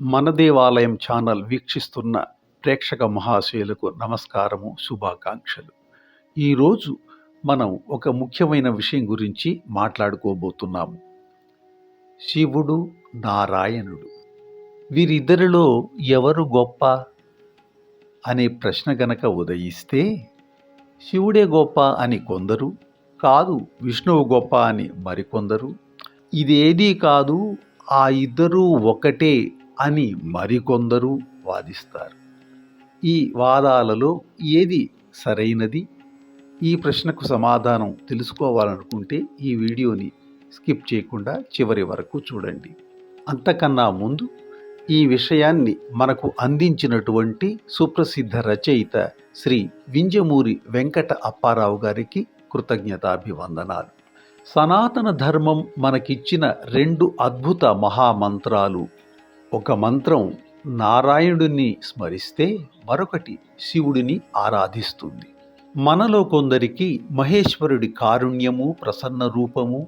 మన దేవాలయం ఛానల్ వీక్షిస్తున్న ప్రేక్షక మహాశయులకు నమస్కారము, శుభాకాంక్షలు. ఈరోజు మనం ఒక ముఖ్యమైన విషయం గురించి మాట్లాడుకోబోతున్నాము. శివుడు, నారాయణుడు, వీరిద్దరిలో ఎవరు గొప్ప అనే ప్రశ్న గనక ఉదయిస్తే శివుడే గొప్ప అని కొందరు, కాదు విష్ణువు గొప్ప అని మరికొందరు, ఇదేదీ కాదు ఆ ఇద్దరూ ఒకటే అని మరికొందరు వాదిస్తారు. ఈ వాదాలలో ఏది సరైనది? ఈ ప్రశ్నకు సమాధానం తెలుసుకోవాలనుకుంటే ఈ వీడియోని స్కిప్ చేయకుండా చివరి వరకు చూడండి. అంతకన్నా ముందు ఈ విషయాన్ని మనకు అందించినటువంటి సుప్రసిద్ధ రచయిత శ్రీ వింజమూరి వెంకట అప్పారావు గారికి కృతజ్ఞతాభివందనాలు. సనాతన ధర్మం మనకిచ్చిన రెండు అద్భుత మహామంత్రాలు. ఒక మంత్రం నారాయణుడిని స్మరిస్తే మరొకటి శివుడిని ఆరాధిస్తుంది. మనలో కొందరికి మహేశ్వరుడి కారుణ్యము, ప్రసన్న రూపము,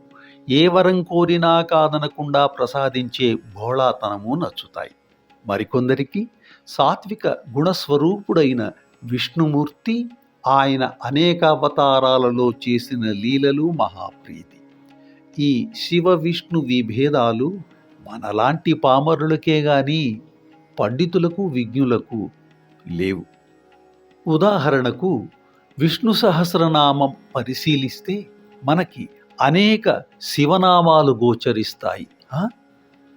ఏ వరం కోరినా కాదనకుండా ప్రసాదించే భోళాతనము నచ్చుతాయి. మరికొందరికి సాత్విక గుణస్వరూపుడైన విష్ణుమూర్తి, ఆయన అనేక అవతారాలలో చేసిన లీలలు మహాప్రీతి. ఈ శివ విష్ణు విభేదాలు మనలాంటి పామరులకే గాని పండితులకు, విజ్ఞులకు లేవు. ఉదాహరణకు విష్ణు సహస్రనామం పరిశీలిస్తే మనకి అనేక శివనామాలు గోచరిస్తాయి.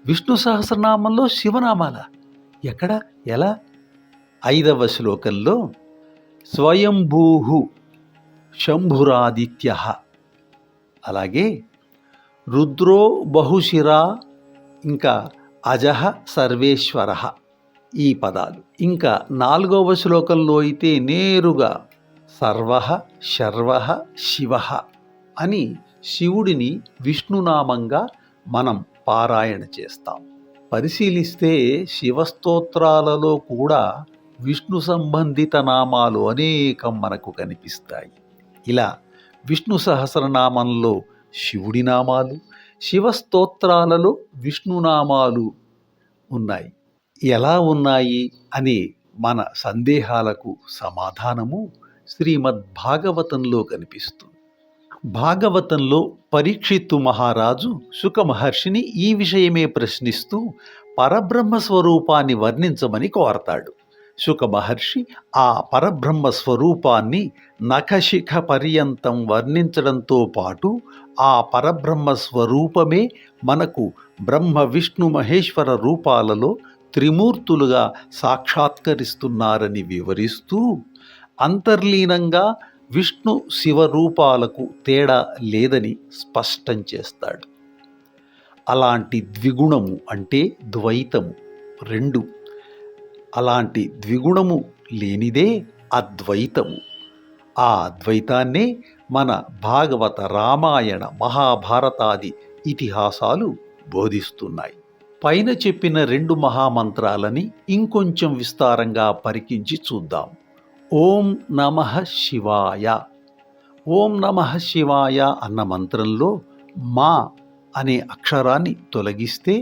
విష్ణు సహస్రనామంలో శివనామాల ఎక్కడ, ఎలా? 5వ శ్లోకంలో స్వయంభూహు శంభురాదిత్య, అలాగే రుద్రో బహుశిరా, ఇంకా అజహ సర్వేశ్వర, ఈ పదాలు. ఇంకా 4వ శ్లోకంలో అయితే నేరుగా సర్వః శర్వః శివః అని శివుడిని విష్ణునామంగా మనం పారాయణ చేస్తాం. పరిశీలిస్తే శివస్తోత్రాలలో కూడా విష్ణు సంబంధిత నామాలు అనేకం మనకు కనిపిస్తాయి. ఇలా విష్ణు సహస్రనామంలో శివుడి నామాలు, శివస్తోత్రాలలో విష్ణునామాలు ఉన్నాయి. ఎలా ఉన్నాయి అనే మన సందేహాలకు సమాధానము శ్రీమద్భాగవతంలో కనిపిస్తుంది. భాగవతంలో పరీక్షిత్తు మహారాజు శుక మహర్షిని ఈ విషయమే ప్రశ్నిస్తూ పరబ్రహ్మ స్వరూపాన్ని వర్ణించమని కోరతాడు. శుక మహర్షి ఆ పరబ్రహ్మ స్వరూపాన్ని నఖశిఖ పర్యంతం వర్ణించడంతో పాటు ఆ పరబ్రహ్మ స్వరూపమే మనకు బ్రహ్మ విష్ణు మహేశ్వర రూపాలలో త్రిమూర్తులుగా సాక్షాత్కరిస్తున్నారని వివరిస్తూ అంతర్లీనంగా విష్ణు శివరూపాలకు తేడా లేదని స్పష్టం చేస్తాడు. అలాంటి ద్విగుణము అంటే ద్వైతము రెండు. అలాంటి ద్విగుణము లేనిదే అద్వైతము. ఆ అద్వైతాన్నే మన భాగవత, రామాయణ, మహాభారతాది ఇతిహాసాలు బోధిస్తున్నాయి. పైన చెప్పిన 2 మహామంత్రాలని ఇంకొంచెం విస్తారంగా పరికించి చూద్దాం. ఓం నమః శివాయ. ఓం నమః శివాయ అన్న మంత్రంలో మా అనే అక్షరాన్ని తొలగిస్తే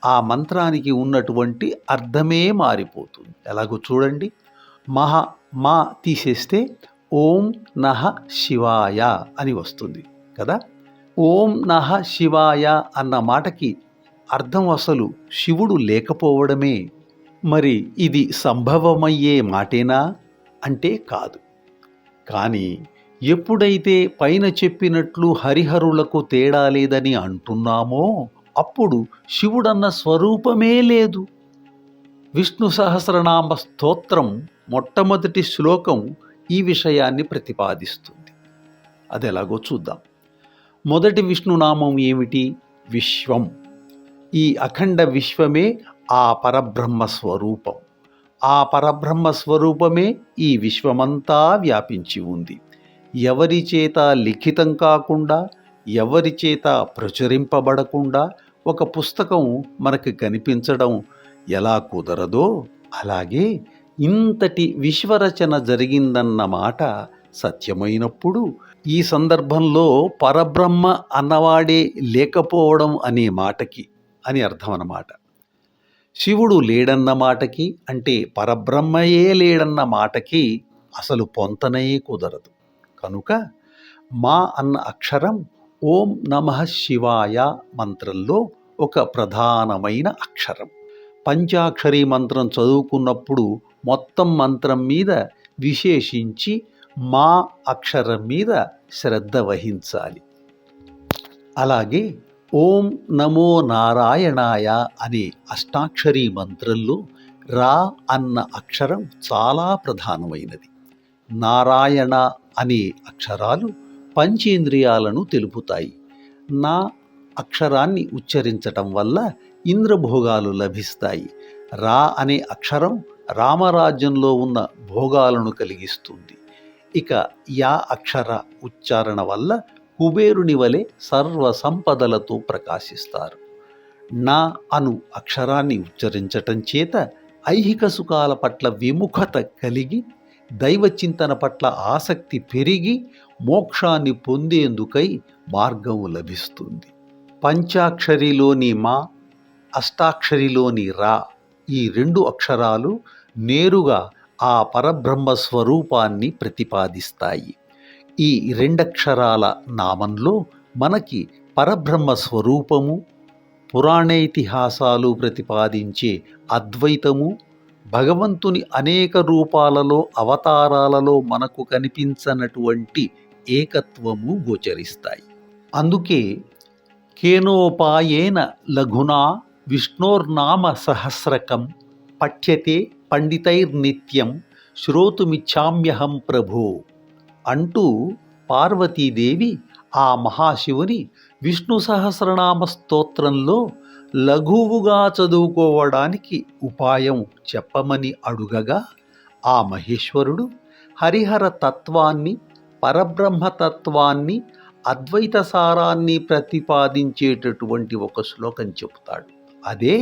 ఆ మంత్రానికి ఉన్నటువంటి అర్థమే మారిపోతుంది. ఎలాగో చూడండి. మా తీసేస్తే ఓం నః శివాయ అని వస్తుంది కదా. ఓం నః శివాయ అన్న మాటకి అర్థం అసలు శివుడు లేకపోవడమే. మరి ఇది సంభవమయ్యే మాటేనా అంటే కాదు. కానీ ఎప్పుడైతే పైన చెప్పినట్లు హరిహరులకు తేడా లేదని అంటున్నామో అప్పుడు శివుడన్న స్వరూపమే లేదు. విష్ణు సహస్రనామ స్తోత్రం మొట్టమొదటి శ్లోకం ఈ విషయాన్ని ప్రతిపాదిస్తుంది. అది ఎలాగో చూద్దాం. మొదటి విష్ణునామం ఏమిటి? విశ్వం. ఈ అఖండ విశ్వమే ఆ పరబ్రహ్మ స్వరూపం. ఆ పరబ్రహ్మ స్వరూపమే ఈ విశ్వమంతా వ్యాపించి ఉంది. ఎవరి చేత లిఖితం కాకుండా, ఎవరి చేత ప్రచురింపబడకుండా ఒక పుస్తకం మనకు కనిపించడం ఎలా కుదరదో అలాగే ఇంతటి విశ్వరచన జరిగిందన్న మాట సత్యమైనప్పుడు ఈ సందర్భంలో పరబ్రహ్మ అన్నవాడే లేకపోవడం అనే మాటకి అని అర్థం అన్నమాట. శివుడు లేడన్న మాటకి, అంటే పరబ్రహ్మయే లేడన్న మాటకి అసలు పొంతనే కుదరదు. కనుక మా అన్న అక్షరం ఓం నమః శివాయ మంత్రంలో ఒక ప్రధానమైన అక్షరం. పంచాక్షరి మంత్రం చదువుకున్నప్పుడు మొత్తం మంత్రం మీద విశేషించి మా అక్షరం మీద శ్రద్ధ వహించాలి. అలాగే ఓం నమో నారాయణాయ అనే అష్టాక్షరీ మంత్రంలో రా అన్న అక్షరం చాలా ప్రధానమైనది. నారాయణ అనే అక్షరాలు పంచేంద్రియాలను తెలుపుతాయి. నా అక్షరాన్ని ఉచ్చరించటం వల్ల ఇంద్రభోగాలు లభిస్తాయి. రా అనే అక్షరం రామరాజ్యంలో ఉన్న భోగాలను కలిగిస్తుంది. ఇక యా అక్షర ఉచ్చారణ వల్ల కుబేరుని వలె సర్వ సంపదలతో ప్రకాశిస్తారు. నా అను అక్షరాన్ని ఉచ్చరించటం చేత ఐహిక సుఖాల పట్ల విముఖత కలిగి దైవచింతన పట్ల ఆసక్తి పెరిగి మోక్షాన్ని పొందేందుకై మార్గం లభిస్తుంది. పంచాక్షరిలోని మా, అష్టాక్షరిలోని రా ఈ రెండు అక్షరాలు నేరుగా ఆ పరబ్రహ్మ స్వరూపాన్ని ప్రతిపాదిస్తాయి. ఈ రెండక్షరాల నామంలో మనకి పరబ్రహ్మ స్వరూపము, పురాణేతిహాసాలు ప్రతిపాదించే అద్వైతము, భగవంతుని అనేక రూపాలలో అవతారాలలో మనకు కనిపించనటువంటి ఏకత్వము గోచరిస్తాయి. అందుకే కేనోపాయేన లఘునా విష్ణోర్నామ సహస్రకం పఠ్యతే పండితైర్నిత్యం శ్రోతుమిచ్ఛామ్యహం ప్రభో అంటూ పార్వతీదేవి ఆ మహాశివుని విష్ణు సహస్రనామ స్తోత్రంలో లఘువుగా చదువుకోవడానికి ఉపాయం చెప్పమని అడుగగా ఆ మహేశ్వరుడు హరిహర తత్వాన్ని, పరబ్రహ్మతత్వాన్ని, అద్వైత సారాన్ని ప్రతిపాదించేటటువంటి ఒక శ్లోకం చెబుతాడు. అదే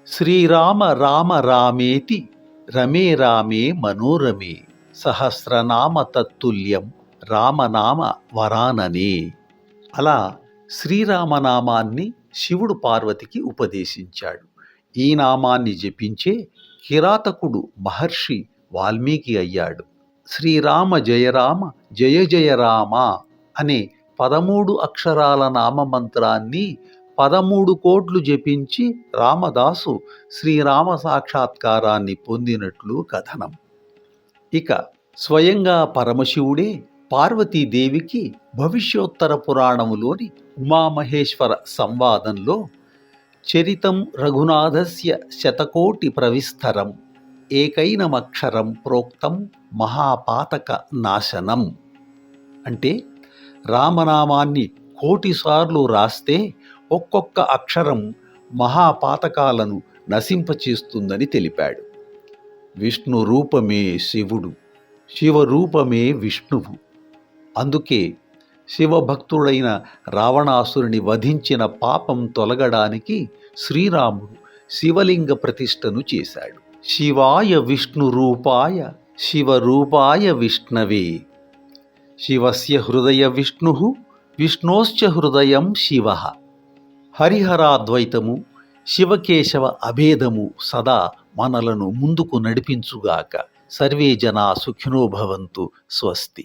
శ్రీరామ రామ రామేతి రమే రామే మనోరమే సహస్రనామ తత్తుల్యం రామనామ వరాననే. అలా శ్రీరామనామాన్ని శివుడు పార్వతికి ఉపదేశించాడు. ఈ నామాన్ని జపించే కిరాతకుడు మహర్షి వాల్మీకి అయ్యాడు. శ్రీరామ జయరామ జయ జయ రామ అనే 13 అక్షరాల నామమంత్రాన్ని 13 కోట్లు జపించి రామదాసు శ్రీరామ సాక్షాత్కారాన్ని పొందినట్లు కథనం. ఇక స్వయంగా పరమశివుడే పార్వతీదేవికి భవిష్యోత్తర పురాణములోని ఉమామహేశ్వర సంవాదంలో చరితం రఘునాథస్య శతకోటి ప్రవిస్తరం ఏకైనమక్షరం ప్రోక్తం మహాపాతక నాశనం అంటే రామనామాన్ని 1,000,000 సార్లు రాస్తే ఒక్కొక్క అక్షరం మహాపాతకాలను నశింపచేస్తుందని తెలిపాడు. విష్ణు రూపమే శివుడు, శివరూపమే విష్ణువు. అందుకే శివభక్తుడైన రావణాసురుని వధించిన పాపం తొలగడానికి శ్రీరాముడు శివలింగ ప్రతిష్టను చేశాడు. శివాయ విష్ణు రూపాయ శివరూపాయ విష్ణవే శివస్య హృదయ విష్ణు విష్ణోశ్చ హృదయం శివ. హరిహరాద్వైతము, శివకేశవ అభేదము సదా మనలను ముందుకు నడిపించుగాక. సర్వే జనా సుఖినో భవంతు. స్వస్తి.